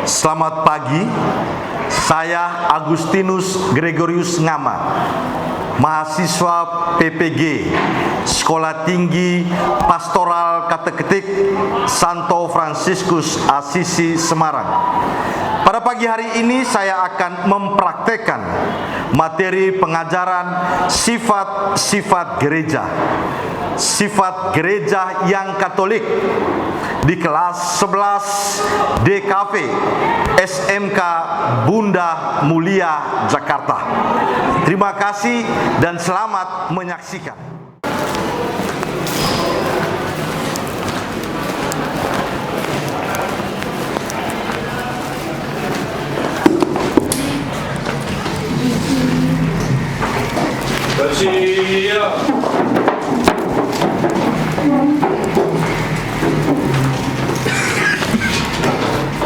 Selamat pagi, saya Agustinus Gregorius Ngama, mahasiswa PPG Sekolah Tinggi Pastoral Kateketik Santo Fransiskus Assisi Semarang. Pada pagi hari ini saya akan mempraktekkan materi pengajaran sifat-sifat gereja. Sifat gereja yang Katolik di kelas 11 DKV SMK Bunda Mulia Jakarta. Terima kasih dan selamat menyaksikan. Bersiap.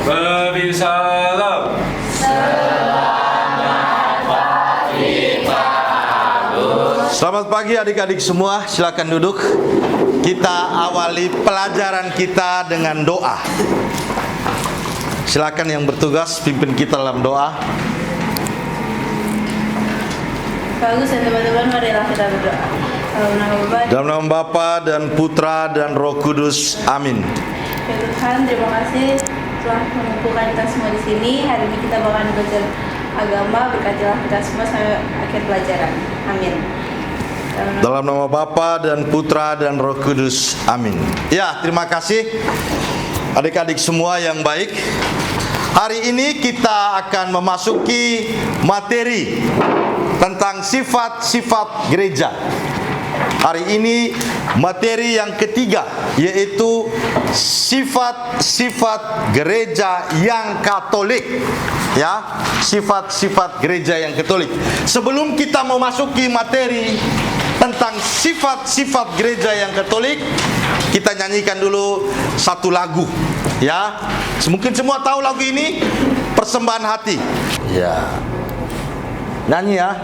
Beri salam. Selamat pagi adik-adik semua, silakan duduk. Kita awali pelajaran kita dengan doa. Silakan yang bertugas pimpin kita dalam doa. Bagus ya teman-teman, marilah kita berdoa. Dalam nama Bapa dan Putra dan Roh Kudus, amin. Ya Tuhan, terima kasih telah mengumpulkan kita semua di sini. Hari ini kita bakalan belajar agama. Berkatilah kita semua sampai akhir pelajaran. Amin. Dalam nama Bapa dan Putra dan Roh Kudus, amin. Ya, terima kasih adik-adik semua yang baik. Hari ini kita akan memasuki materi tentang sifat-sifat gereja. Hari ini materi yang ketiga, yaitu sifat-sifat gereja yang Katolik. Ya, sifat-sifat gereja yang Katolik. Sebelum kita memasuki materi tentang sifat-sifat gereja yang Katolik, kita nyanyikan dulu satu lagu. Ya, mungkin semua tahu lagu ini, Persembahan Hati. Ya, nyanyi ya.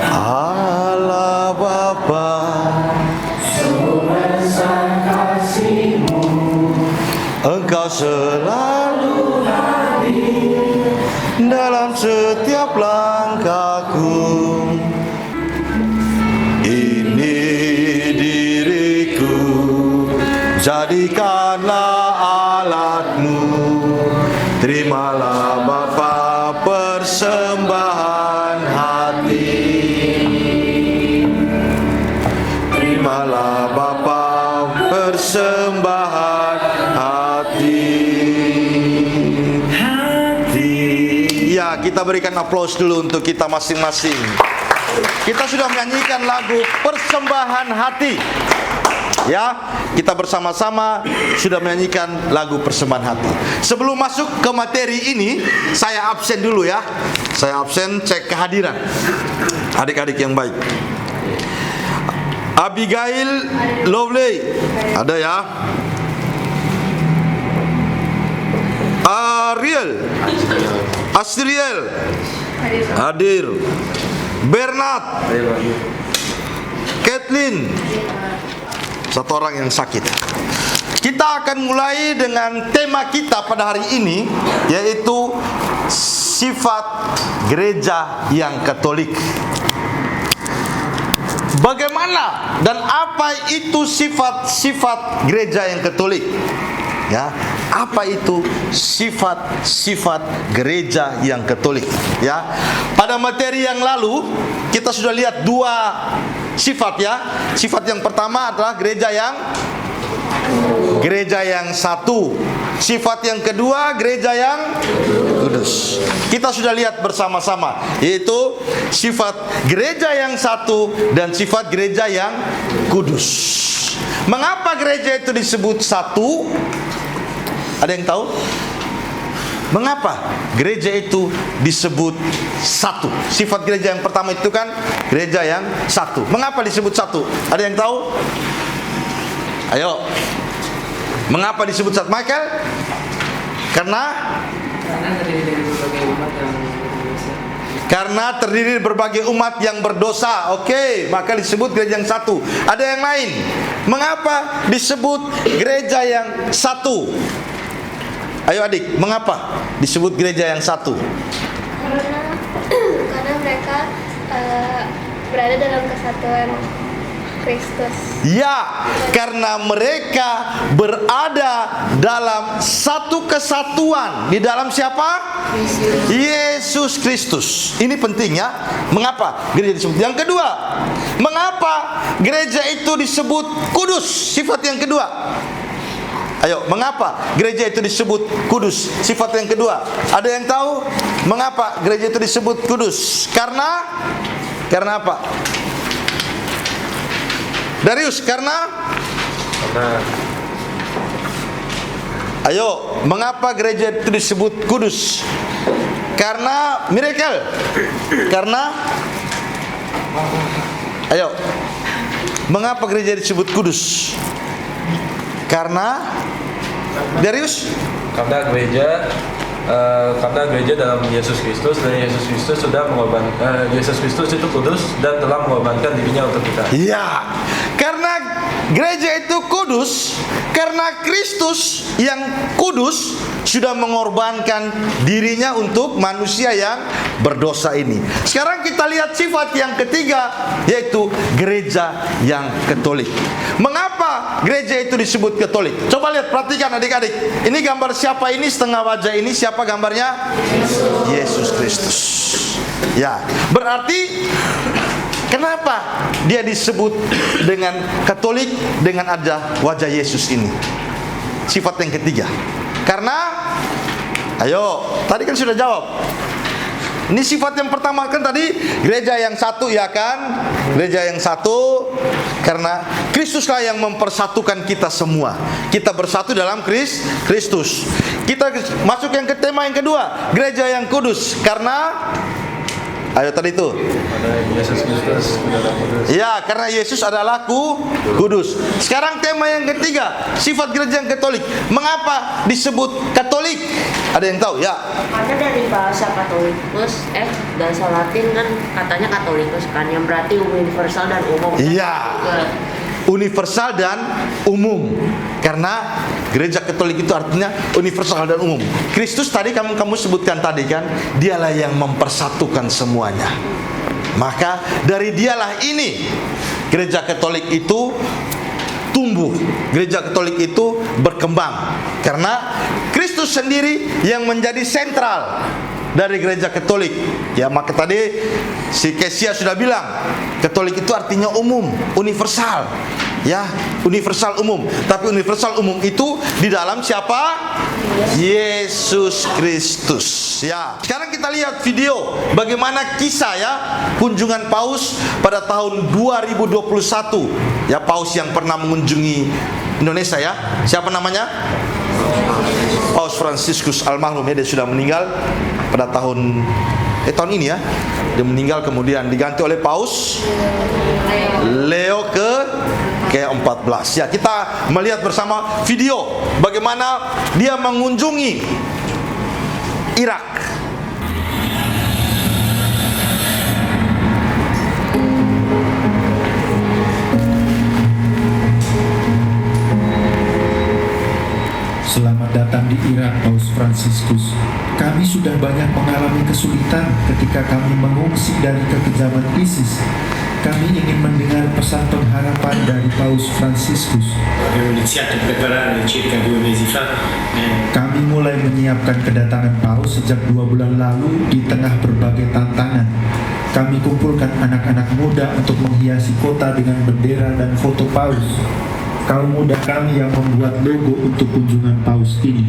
Allah Bapa, sumber sang kasih-Mu, Engkau selalu hadir dalam setiap langkahku. Ini diriku, jadikanlah alat-Mu. Terimalah Bapa persembahan hati. Terimalah Bapa persembahan hati. Ya, kita berikan aplaus dulu untuk kita masing-masing. Kita sudah menyanyikan lagu Persembahan Hati. Ya, kita bersama-sama sudah menyanyikan lagu Persembahan Hati. Sebelum masuk ke materi ini, saya absen dulu ya. Saya absen, cek kehadiran adik-adik yang baik. Abigail Lovely, ada ya. Ariel Asriel hadir. Bernard, Kathleen, satu orang yang sakit. Kita akan mulai dengan tema kita pada hari ini, yaitu sifat gereja yang Katolik. Bagaimana dan apa itu sifat-sifat gereja yang Katolik? Ya, apa itu sifat-sifat gereja yang Katolik? Ya, pada materi yang lalu kita sudah lihat dua sifat ya. Sifat yang pertama adalah gereja yang satu. Sifat yang kedua gereja yang kudus. Kita sudah lihat bersama-sama, yaitu sifat gereja yang satu dan sifat gereja yang kudus. Mengapa gereja itu disebut satu? Ada yang tahu? Mengapa gereja itu disebut satu? Sifat gereja yang pertama itu kan gereja yang satu. Mengapa disebut satu? Ada yang tahu? Ayo. Mengapa disebut satu? Michael? Karena Karena terdiri dari berbagai umat yang berdosa. Karena terdiri dari berbagai umat yang berdosa. Oke, maka disebut gereja yang satu. Ada yang lain. Mengapa disebut gereja yang satu? Ayo adik, mengapa disebut gereja yang satu? Karena mereka berada dalam kesatuan Kristus. Ya, karena mereka berada dalam satu kesatuan. Di dalam siapa? Yesus Kristus. Ini penting ya. Mengapa gereja disebut? Yang kedua, mengapa gereja itu disebut kudus? Sifat yang kedua. Ayo, mengapa gereja itu disebut kudus? Sifat yang kedua. Ada yang tahu mengapa gereja itu disebut kudus? Karena apa? Darius, karena ayo, mengapa gereja itu disebut kudus? Karena miracle. Karena ayo, mengapa gereja disebut kudus? Karena Darius? Karena gereja dalam Yesus Kristus, dan Yesus Kristus sudah mengorbankan, Yesus Kristus itu kudus dan telah mengorbankan dirinya untuk kita. Ya, karena gereja itu kudus, karena Kristus yang kudus sudah mengorbankan dirinya untuk manusia yang berdosa ini. Sekarang kita lihat sifat yang ketiga, yaitu gereja yang Katolik. Mengapa gereja itu disebut Katolik? Coba lihat, perhatikan adik-adik. Ini gambar siapa ini? Setengah wajah ini siapa gambarnya? Yesus Kristus. Ya, berarti kenapa dia disebut dengan Katolik dengan ada wajah Yesus ini? Sifat yang ketiga. Karena ayo, tadi kan sudah jawab. Ini sifat yang pertama kan tadi gereja yang satu, ya kan? Gereja yang satu karena Kristuslah yang mempersatukan kita semua. Kita bersatu dalam Kristus. Kita masuk yang ke tema yang kedua, gereja yang kudus. Karena ayo tadi itu. Yesus Kristus adalah kudus. Ya, karena Yesus adalah kudus. Sekarang tema yang ketiga, sifat gereja yang Katolik. Mengapa disebut Katolik? Ada yang tahu? Ya. Karena dari bahasa Katolikus, bahasa Latin kan katanya Katolikus kan, yang berarti universal dan umum. Iya. Universal dan umum. Karena gereja Katolik itu artinya universal dan umum. Kristus tadi kamu sebutkan tadi kan, dialah yang mempersatukan semuanya. Maka dari dialah ini gereja Katolik itu tumbuh. Gereja Katolik itu berkembang karena Kristus sendiri yang menjadi sentral dari gereja Katolik. Ya, maka tadi si Kesia sudah bilang, Katolik itu artinya umum, universal. Ya, universal umum. Tapi universal umum itu di dalam siapa? Yesus Kristus. Ya. Sekarang kita lihat video bagaimana kisah ya kunjungan Paus pada tahun 2021. Ya, Paus yang pernah mengunjungi Indonesia ya. Siapa namanya? Paus Fransiskus almarhum ya, dia sudah meninggal pada tahun ini ya. Dia meninggal kemudian diganti oleh Paus Leo ke-14. Ya, kita melihat bersama video bagaimana dia mengunjungi Irak. Selamat datang di Irak, Paus Fransiskus. Kami sudah banyak mengalami kesulitan ketika kami mengungsi dari kekejaman ISIS. Kami ingin mendengar pesan pengharapan dari Paus Fransiskus. Abbiamo iniziato a preparare circa 2 mesi fa. Kami mulai menyiapkan kedatangan Paus sejak 2 bulan lalu di tengah berbagai tantangan. Kami kumpulkan anak-anak muda untuk menghiasi kota dengan bendera dan foto Paus. Kaum muda kami yang membuat logo untuk kunjungan Paus ini.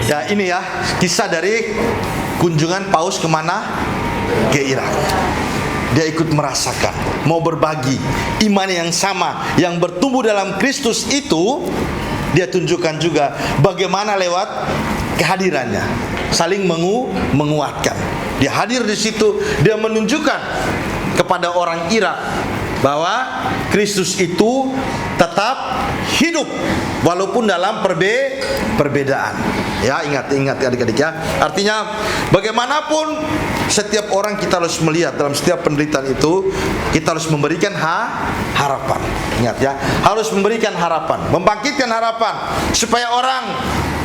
Ya, ini ya kisah dari kunjungan Paus kemana? Ke Irak. Dia ikut merasakan, mau berbagi iman yang sama, yang bertumbuh dalam Kristus itu. Dia tunjukkan juga bagaimana lewat kehadirannya, saling menguatkan. Dia hadir di situ, dia menunjukkan kepada orang Irak bahwa Kristus itu tetap hidup walaupun dalam perbedaan. Ya, ingat adik-adik ya. Artinya bagaimanapun setiap orang kita harus melihat dalam setiap penderitaan itu, kita harus memberikan harapan. Ingat ya, harus memberikan harapan, membangkitkan harapan supaya orang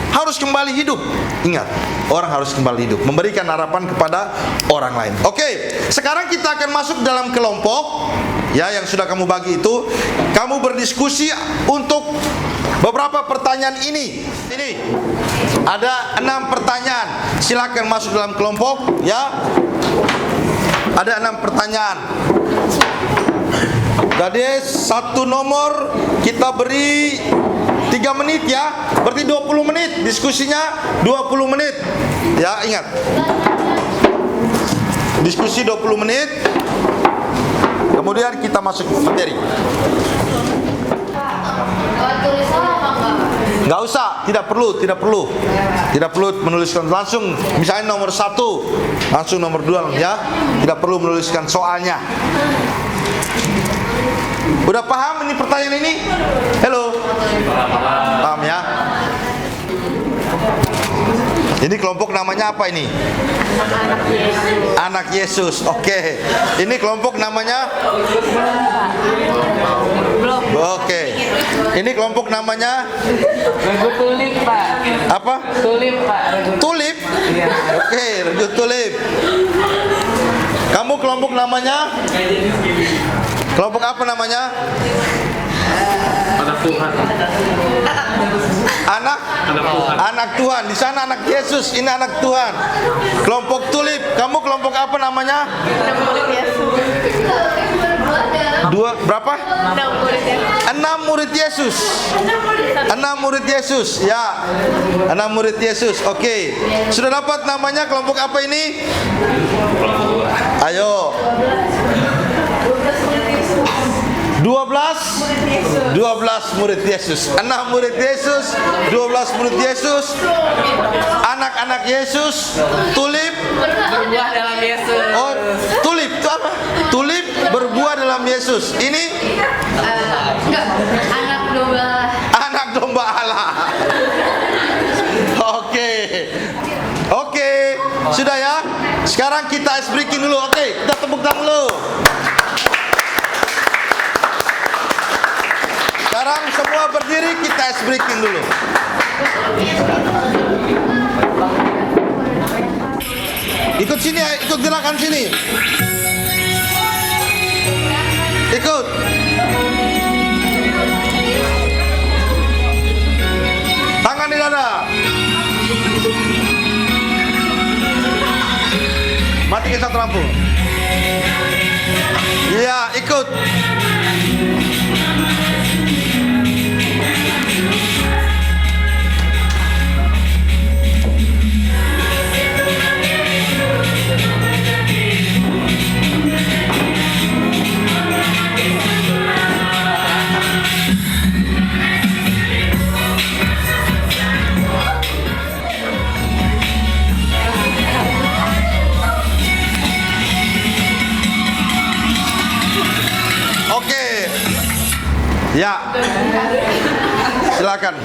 harus kembali hidup. Ingat, orang harus kembali hidup, memberikan harapan kepada orang lain. Oke, sekarang kita akan masuk dalam kelompok ya yang sudah kamu bagi itu. Kamu berdiskusi untuk beberapa pertanyaan ini. Ini ada 6 pertanyaan. Silakan masuk dalam kelompok ya. Ada 6 pertanyaan. Jadi satu nomor kita beri 3 menit ya. Berarti 20 menit. Diskusinya 20 menit. Ya, ingat. Diskusi 20 menit. Kemudian kita masuk materi. Tulisan apa enggak? Nggak usah, tidak perlu menuliskan langsung. Misalnya nomor 1, langsung nomor 2 ya. Tidak perlu menuliskan soalnya. Udah paham ini pertanyaan ini? Halo? Paham ya? Ini kelompok namanya apa ini? Anak Yesus. Oke. Ini kelompok namanya? Oke. Ini kelompok namanya? Regu tulip, Pak. Apa? Tulip, Pak. Tulip? Iya. Oke, regu tulip. Kamu kelompok namanya? Kelompok apa namanya? Anak Tuhan. Anak Tuhan. Di sana anak Yesus, ini anak Tuhan. Kelompok tulip. Kamu kelompok apa namanya? Berapa? 6 murid Yesus. 6 murid Yesus. Ya. 6 murid Yesus. Oke. Sudah dapat namanya kelompok apa ini? Ayo. 12 murid Yesus. 6 murid Yesus, 12 murid Yesus, anak-anak Yesus, tulip Berbuah dalam Yesus. Oh, tulip itu apa? Tulip berbuah dalam Yesus. Ini Enggak, anak domba. anak domba Allah. Oke, sudah ya. Sekarang kita ice breaking dulu. Oke, kita tepuk tangan dulu. Sekarang semua berdiri, kita ice breaking dulu. Ikut sini, ikut gerakan sini. Ikut. Tangan di dada. Matikan satu lampu. Iya, ikut. Ya, silakan.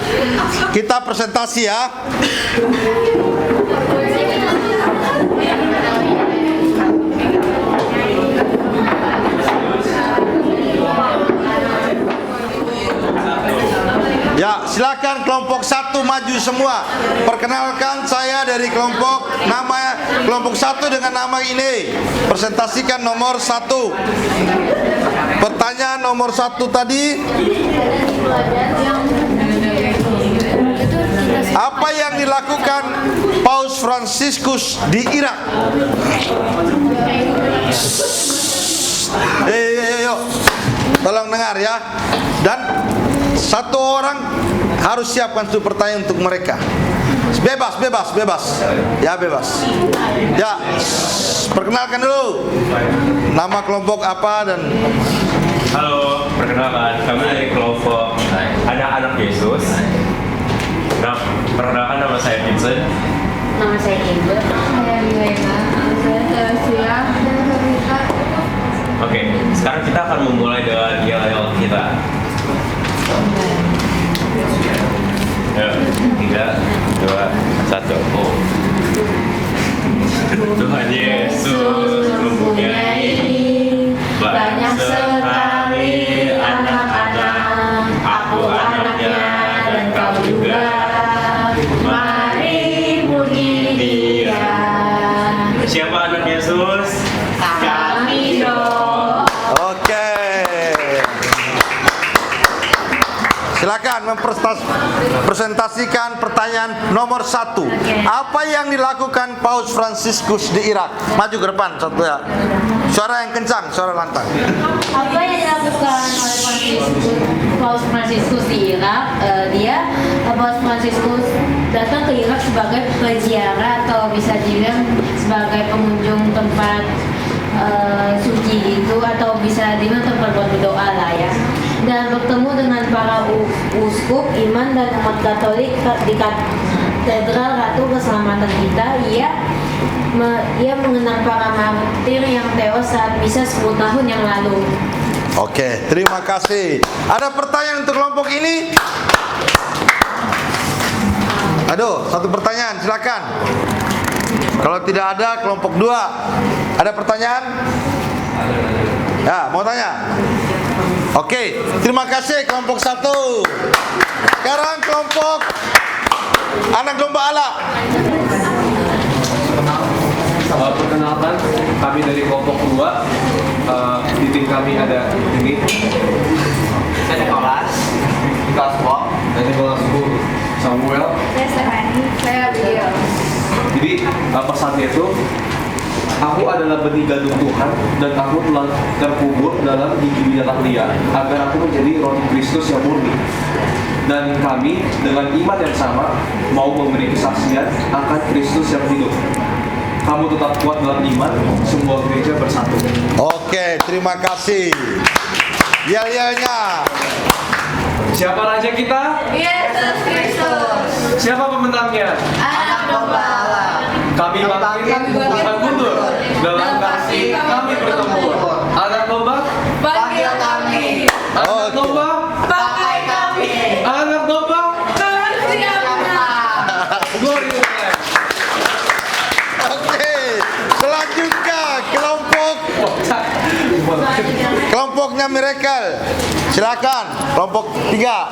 Kita presentasi ya. Ya, silakan kelompok 1 maju semua. Perkenalkan, saya dari kelompok kelompok 1 dengan nama ini. Presentasikan nomor 1. Pertanyaan nomor 1 tadi, apa yang dilakukan Paus Fransiskus di Irak? Yuk, tolong dengar ya. Dan satu orang harus siapkan satu pertanyaan untuk mereka. Bebas. Ya, bebas. Ya, perkenalkan dulu. Nama kelompok apa dan... Halo, perkenalkan, kami dari kelompok anak-anak Yesus. Nah, perkenalkan nama saya Vincent. Nama saya Kimber. Saya Milena. Saya Sia. Oke, sekarang kita akan memulai dengan yel-yel kita. Ya, 3, 2, 1. Tuhan Yesus mempunyai banyak sekali anak-anak. Aku anaknya dan kau juga. Mari puji Dia. Siapa anak Yesus? Kami dong. Oke. Silakan mempresentasikan pertanyaan nomor 1. Apa yang dilakukan Paus Fransiskus di Irak? Maju ke depan satu ya. Suara yang kencang, suara lantang. Apa yang dilakukan oleh Paus Fransiskus di Irak? Paus Fransiskus datang ke Irak sebagai peziarah atau bisa dibilang sebagai pengunjung tempat suci itu, atau bisa dibilang tempat buat berdoa lah ya. Dan bertemu dengan para uskup, imam dan umat Katolik di Katedral Ratu Keselamatan kita. Ia mengenang para martir yang tewas saat misa 10 tahun yang lalu. Oke, terima kasih. Ada pertanyaan untuk kelompok ini? Aduh, satu pertanyaan, silakan. Kalau tidak ada, kelompok 2. Ada pertanyaan? Ya, mau tanya? Oke, terima kasih kelompok 1. Sekarang kelompok anak domba Allah. Perkenalkan, kami dari kelompok 2. Di tim kami ada ini. Saya Nicholas, Nicholas Wong, dan Nicholas Samuel. Saya Stefani. Saya Abigail. Jadi pesannya itu, aku adalah benih gandum Tuhan dan aku telah terkubur dalam biji binatang liar agar aku menjadi roti Kristus yang murni. Dan kami dengan iman yang sama mau memberi kesaksian akan Kristus yang hidup. Kamu tetap kuat dalam iman, semua gereja bersatu. Oke, terima kasih. Yel-yelnya. Siapa raja kita? Yesus Kristus. Siapa pemenangnya? Anak domba Allah. Kami bangkit, bukan mundur. Dalam kasih kami bertempur. Anak domba, Panggil kami. anak domba, Pakai kami. anak domba. Glory to God. Oke, selanjutnya kelompoknya Miracle. Silakan, kelompok 3.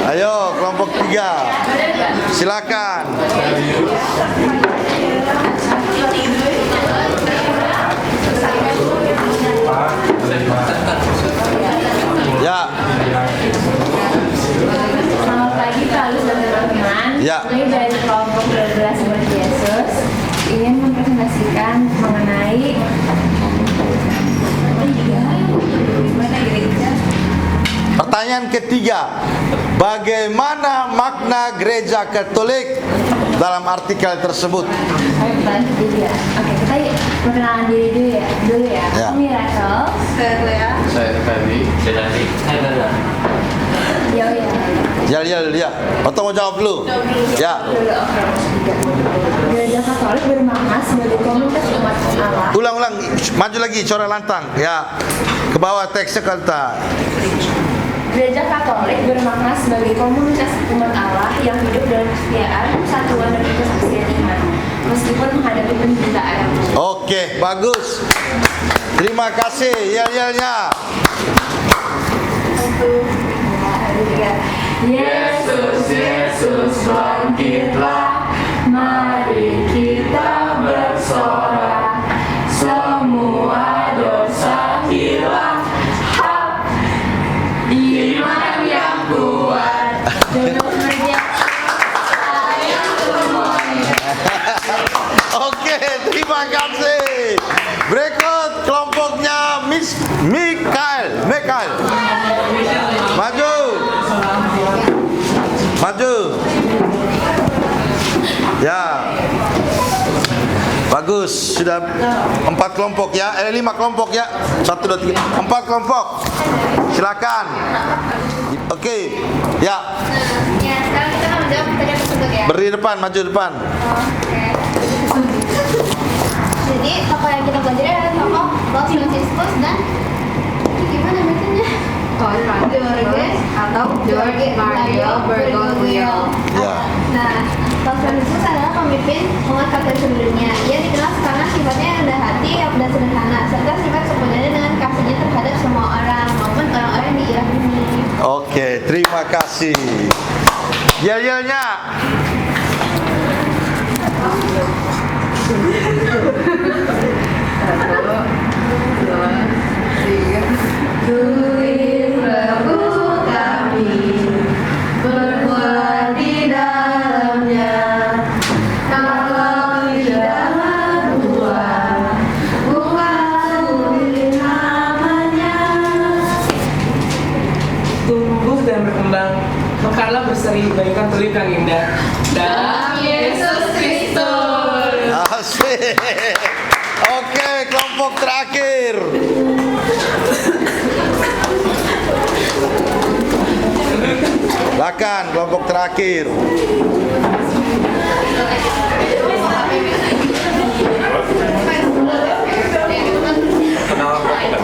Ayo, kelompok 3. Silakan. Ya. Selamat pagi Pak Lus dan teman-teman. Ya. Kami dari kelompok 12 Umat Yesus ingin mempresentasikan mengenai Pertanyaan ketiga, bagaimana makna gereja Katolik dalam artikel tersebut? Pertanyaan ketiga. Oke, kita perkenalan diri dulu ya. Ya. Aku Miracle. Saya Lea. Saya Fendi. Saya nanti. Saya Dada. Ya. Atau mau jawab dulu? Ya. Gereja Katolik bermakna sebagai komunitas umat Allah. Ulang, maju lagi, suara lantang. Ya, ke bawah teksnya kata. Gereja Katolik bermakna sebagai komunitas umat Allah yang hidup dalam kesetiaan, persatuan dan kesaksian iman, meskipun menghadapi penderitaan. Oke, bagus. Terima kasih, yel-yelnya. Yesus, Yesus bangkitlah, mari kita bersorak, semua dosa hilang, iman yang kuat, duduk sayang semuanya. Oke, terima kasih. Berikut kelompoknya Miss Mikael. Maju. Ya. Bagus, sudah 4 kelompok ya. 5 kelompok ya. 1, 2, 3, 4 kelompok. Silakan. Oke. Ya. Ya, sekarang kita akan menjawab pertanyaan tersebut ya. Berdiri depan, maju depan. Oke. Jadi tokoh yang kita pelajari adalah tokoh Paus Fransiskus dan gimana bacanya? Paus Franciscus atau George Mario Bergoglio. Ya. Nah, Paus Franciscus adalah pemimpin umat Katolik sedunia. Ia dikenal karena sifatnya yang rendah hati dan sederhana, serta sifat sepenuhnya dengan kasihnya terhadap semua orang maupun orang-orang di Irak ini. Oke, terima kasih. Yel-yelnya. Tulis Rabu kami berbuat di dalamnya, kalau tidak Tuhan bukan tulis namanya. Tumbuh dan berkembang, mekalah berseri bagaikan tulip yang indah dalam Yesus Kristus. Asik. Oke, kelompok terakhir. Silakan kelompok terakhir.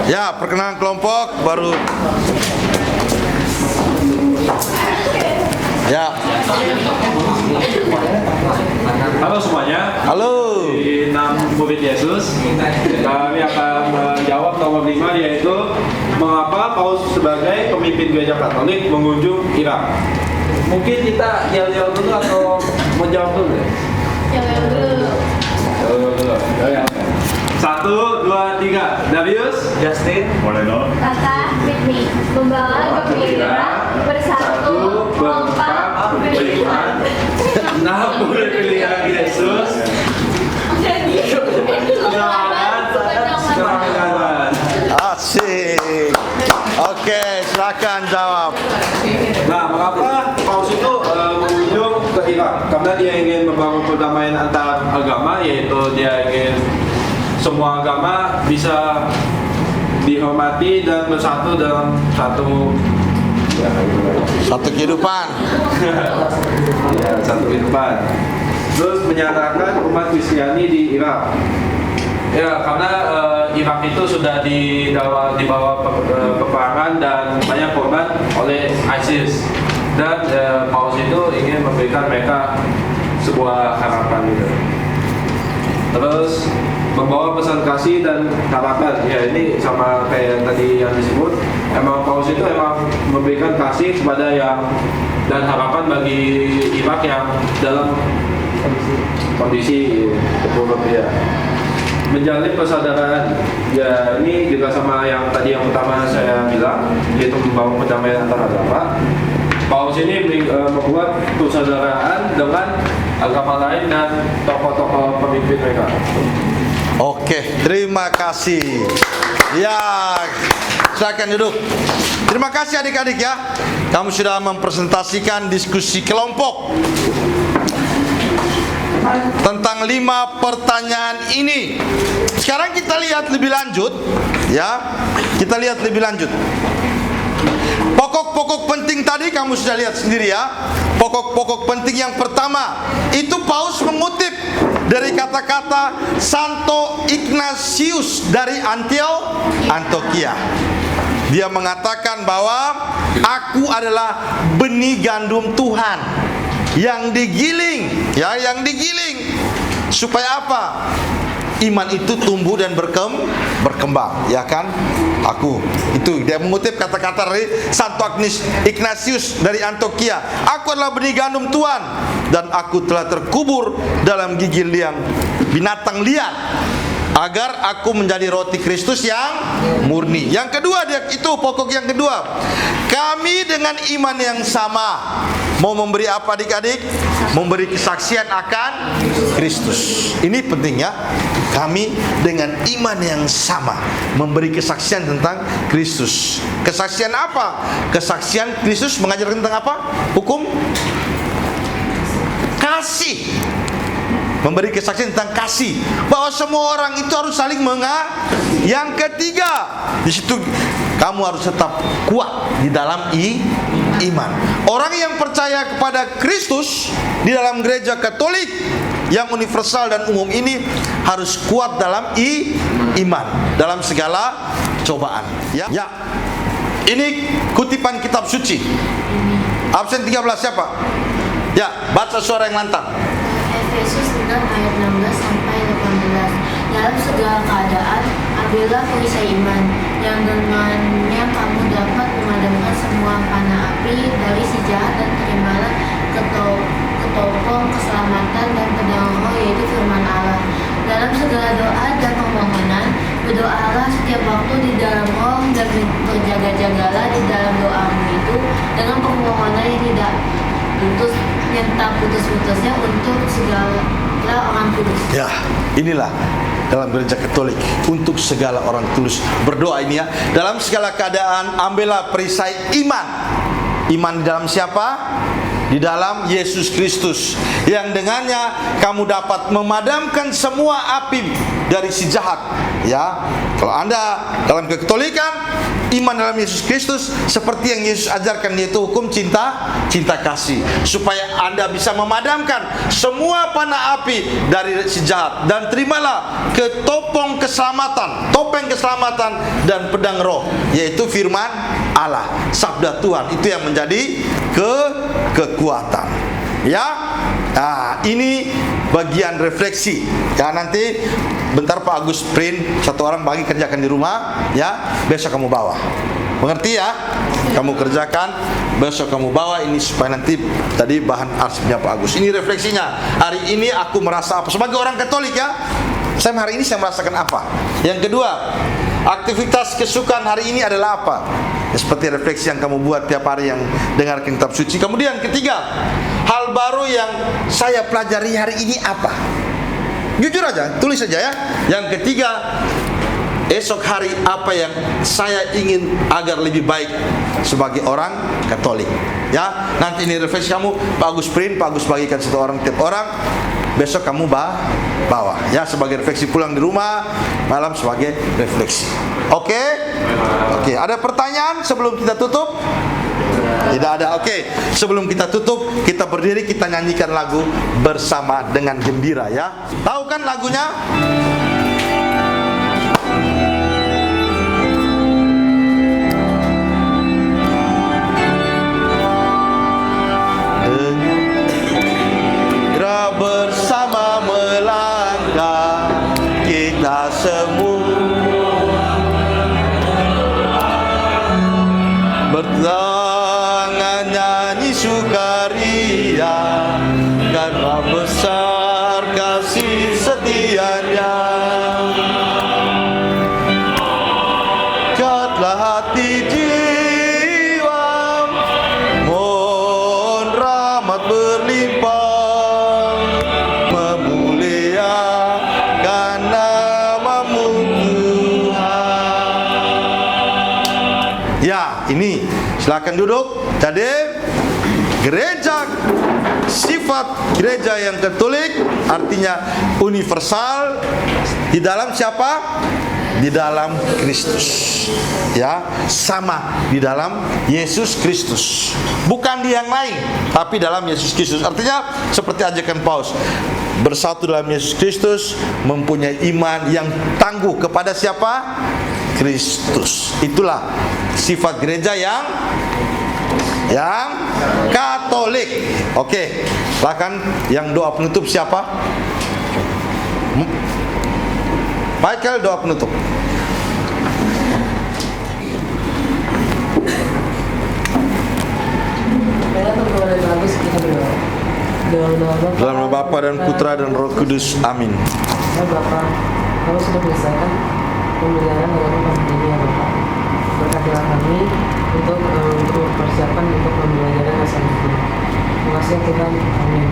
Ya, perkenalan kelompok baru. Ya. Halo semuanya. Halo. Di nama murid Yesus, kami akan menjawab nomor 5, yaitu mengapa Paus sebagai pemimpin gereja Katolik mengunjung Irak. Mungkin kita yel-yel dulu atau mau jawab dulu ya? Jangan dulu. Ya. 1, 2, 3. Darius, Justin, Moreno, Tata, Whitney, membawa gembira bersatu, kompak, beriman. 6 murid pilihan Yesus. Keramaian. Asik. Oke, silakan jawab. Nah, mengapa Paus itu mengunjung ke Irak? Karena dia ingin membangun perdamaian antar agama, yaitu dia ingin semua agama bisa dihormati dan bersatu dalam satu kehidupan. Ya, satu kehidupan. Terus menyatakan umat Kristiani di Irak. Ya, karena Irak itu sudah di bawah peperangan dan banyak korban oleh ISIS. Dan Paus itu ingin memberikan mereka sebuah harapan gitu. Terus membawa pesan kasih dan harapan. Ya, ini sama kayak tadi yang disebut. Emang Paus itu emang memberikan kasih kepada yang dan harapan bagi Irak yang dalam kondisi terpuruk ya. Menjalin persaudaraan. Ya, ini juga sama yang tadi yang pertama saya bilang, yaitu membangun perdamaian antar agama. Paus ini membuat persaudaraan dengan agama lain dan tokoh-tokoh pemimpin mereka. Oke, terima kasih. Ya, silakan duduk. Terima kasih adik-adik ya. Kamu sudah mempresentasikan diskusi kelompok tentang 5 pertanyaan ini. Sekarang kita lihat lebih lanjut ya. Kita lihat lebih lanjut. Pokok-pokok penting tadi kamu sudah lihat sendiri ya. Pokok-pokok penting yang pertama itu Paus mengutip dari kata-kata Santo Ignatius dari Antioquia. Dia mengatakan bahwa aku adalah benih gandum Tuhan yang digiling, ya, yang digiling. Supaya apa? Iman itu tumbuh dan berkembang, ya kan? Aku itu dia mengutip kata-kata dari Santo Ignatius dari Antioquia. Aku adalah benih gandum Tuhan dan aku telah terkubur dalam gigi liang binatang liar agar aku menjadi roti Kristus yang murni. Yang kedua, dia itu pokok yang kedua. Kami dengan iman yang sama mau memberi apa adik-adik? Memberi kesaksian akan Kristus. Ini penting ya. Kami dengan iman yang sama memberi kesaksian tentang Kristus. Kesaksian apa? Kesaksian Kristus mengajarkan tentang apa? Hukum kasih. Memberi kesaksian tentang kasih, bahwa semua orang itu harus saling mengasihi. Yang ketiga, di situ kamu harus tetap kuat di dalam iman. Orang yang percaya kepada Kristus di dalam gereja Katolik yang universal dan umum ini harus kuat dalam iman dalam segala cobaan. Ya. Ini kutipan kitab suci. Absen 13 siapa? Ya, baca suara yang lantang. Efesus 6 ayat 16 sampai 18. Dalam segala keadaan, ambillah perisai iman, yang dengannya kamu dapat memadamkan semua panah api dari si jahat, dan terimalah ketopong keselamatan dan pedang roh, yaitu firman Allah. Dalam segala doa dan permohonan, berdoalah setiap waktu di dalam roh, dan berjaga-jagalah di dalam doamu itu dengan permohonan yang tidak putus-putusnya untuk segala orang kudus. Ya, inilah dalam gereja Katolik, untuk segala orang tulus berdoa ini ya. Dalam segala keadaan ambillah perisai iman. Iman di dalam siapa? Di dalam Yesus Kristus, yang dengannya kamu dapat memadamkan semua api dari si jahat. Ya, kalau Anda dalam kekatolikan, iman dalam Yesus Kristus seperti yang Yesus ajarkan, yaitu hukum cinta kasih, supaya Anda bisa memadamkan semua panah api dari si jahat, dan terimalah topeng keselamatan dan pedang roh, yaitu firman Allah, sabda Tuhan. Itu yang menjadi kekuatan. Ya, nah ini bagian refleksi. Ya, nanti bentar Pak Agus print, satu orang bagi kerjakan di rumah. Ya, besok kamu bawa. Mengerti ya? Kamu kerjakan, besok kamu bawa ini, supaya nanti tadi bahan arsipnya Pak Agus. Ini refleksinya. Hari ini aku merasa apa? Sebagai orang Katolik ya, hari ini saya merasakan apa? Yang kedua, aktivitas kesukaan hari ini adalah apa? Ya, seperti refleksi yang kamu buat tiap hari yang dengar kitab suci. Kemudian ketiga, hal baru yang saya pelajari hari ini apa? Jujur aja, tulis saja ya. Yang ketiga, esok hari apa yang saya ingin agar lebih baik sebagai orang Katolik. Ya, nanti ini refleksi kamu, Pak Agus print, Pak Agus bagikan satu orang tiap orang. Besok kamu bawa ya, sebagai refleksi pulang di rumah, malam sebagai refleksi. Oke? Oke, ada pertanyaan sebelum kita tutup? Tidak ada. Oke, sebelum kita tutup, kita berdiri, kita nyanyikan lagu bersama dengan gembira ya. Tahu kan lagunya? Bersama melangkah kita semua, bertangan nyanyi sukaria, karena besar kasih setianya. Katlah hati jiwa, mohon rahmat berlimpah, ini. Silakan duduk. Jadi gereja, sifat gereja yang Katolik artinya universal di dalam siapa? Di dalam Kristus. Ya, sama di dalam Yesus Kristus. Bukan di yang lain, tapi dalam Yesus Kristus. Artinya seperti ajakan Paulus, bersatu dalam Yesus Kristus, mempunyai iman yang tangguh kepada siapa? Kristus. Itulah sifat gereja yang Katolik. Oke, silakan yang doa penutup siapa? Michael, doa penutup. Dalam nama Bapa dan Putra dan Roh Kudus. Amin. Ya Bapa, Kau sudah menyelesaikan pemeliharaan dari pandemi ya Bapak. Berkatilah kami untuk mempersiapkan untuk pembelajaran masa depan. Terima kasih Tuhan. Amin.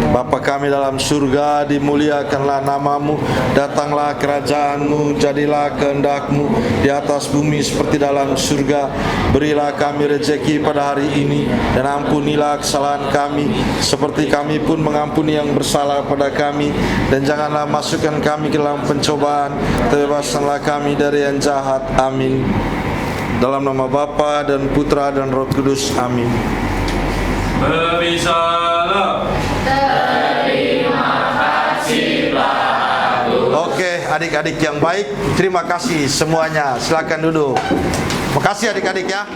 Bapa kami dalam surga, dimuliakanlah namamu, datanglah kerajaanmu, jadilah kehendak-mu di atas bumi seperti dalam surga. Berilah kami rezeki pada hari ini, dan ampunilah kesalahan kami seperti kami pun mengampuni yang bersalah pada kami, dan janganlah masukkan kami ke dalam pencobaan, bebaskanlah kami dari yang jahat. Amin. Dalam nama Bapa dan Putra dan Roh Kudus. Amin. Berbisalah. Terima kasih Pak Agus. Oke, adik-adik yang baik, terima kasih semuanya. Silakan duduk. Makasih adik-adik ya.